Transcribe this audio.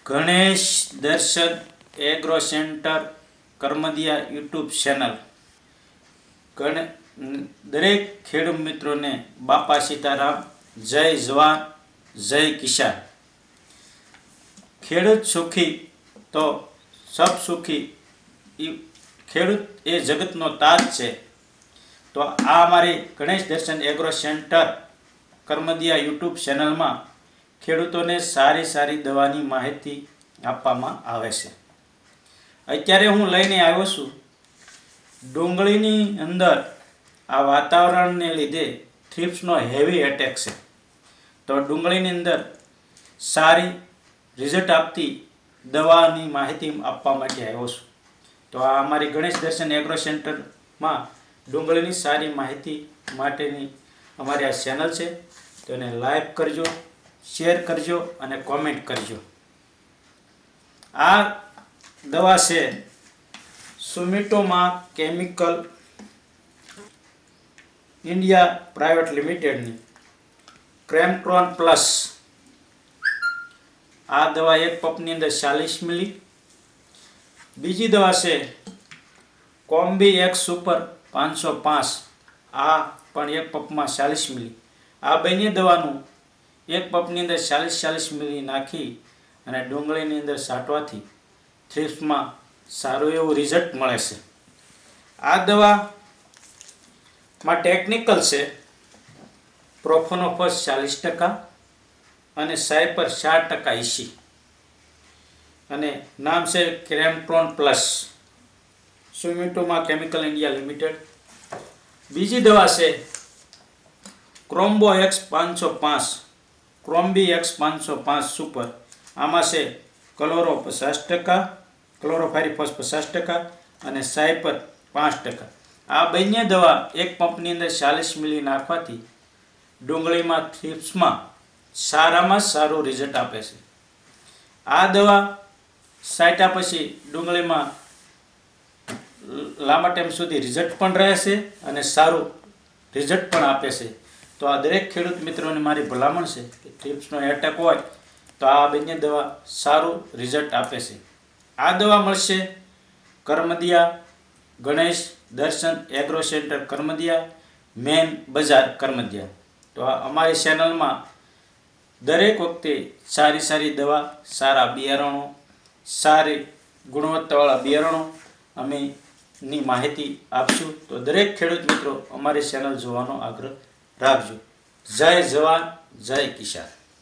ગણેશ દર્શન agro centre Karamdiya YouTube channel દરેક ખેડૂત મિત્રોને બાપા સીતારામ, જય જવાન જય કિસાન। ખેડૂત સુખી તો સબ સુખી, ખેડૂત એ જગતનો તાજ છે। તો આ અમારી ગણેશ દર્શન એગ્રો સેન્ટર કરમદિયા યુટ્યુબ ચેનલમાં ખેડૂતોને સારી સારી દવાની માહિતી આપવામાં આવે છે। અત્યારે હું લઈને આવ્યો છું ડુંગળીની અંદર આ વાતાવરણને લીધે થ્રિપ્સનો હેવી એટેક છે, તો ડુંગળીની અંદર સારી રિઝલ્ટ આપતી દવાની માહિતી આપવા માટે આવ્યો છું। તો આ અમારી ગણેશ દર્શન એગ્રો સેન્ટરમાં ડુંગળીની સારી માહિતી માટેની અમારી આ ચેનલ છે, તો એને લાઈક કરજો, શેર કરજો અને કોમેન્ટ કરજો। આ દવા છે સુમિટોમા કેમિકલ ઇન્ડિયા પ્રાઇવેટ લિમિટેડની ક્રેમટ્રોન પ્લસ। આ દવા એક પંપની અંદર 40 મિલી। બીજી દવા છે કોમ્બી એક્સ સુપર 505, આ પણ એક પંપમાં 40 મિલી। આ બંને દવાનું એક પંપની અંદર 40 મિલી નાખી અને ડુંગળીની અંદર છાંટવાથી થ્રિપ્સમાં સારું એવું રિઝલ્ટ મળે છે। આ દવામાં ટેકનિકલ છે પ્રોફેનોફોસ 40% અને સાયપર 4% ઇસી, અને નામ છે ક્રેમટ્રોન પ્લસ, સુમિટોમા કેમિકલ ઇન્ડિયા લિમિટેડ। બીજી દવા છે ક્રોમ્બો એક્સ 505, ક્રોમ્બી એક્સ 505 સુપર। આમાં છે ક્લોરો 50%, ક્લોરોફાયરીફોસ 50% અને સાયપર 5%। આ બંને દવા એક પંપની અંદર 40 મિલી નાખવાથી ડુંગળીમાં થ્રિપ્સમાં સારામાં સારું રિઝલ્ટ આપે છે। આ દવા છાંટ્યા પછી ડુંગળીમાં લાંબા ટાઈમ સુધી રિઝલ્ટ પણ રહે છે અને સારું રિઝલ્ટ પણ આપે છે। તો આ દરેક ખેડૂત મિત્રોને મારી ભલામણ છે કે થ્રિપ્સનો એટેક હોય તો આ બંને દવા સારું રિઝલ્ટ આપે છે। આ દવા મળશે કરમદિયા ગણેશ દર્શન એગ્રો સેન્ટર કરમદિયા, મેન બજાર કરમદિયા। તો આ અમારી ચેનલમાં દરેક વખતે સારી સારી દવા, સારા બિયારણો, સારી ગુણવત્તાવાળા બિયારણો અમે ની માહિતી આપશું। તો દરેક ખેડૂત મિત્રો અમારી ચેનલ જોવાનો આગ્રહ રાખજો। જય જવાન જય કિસાન।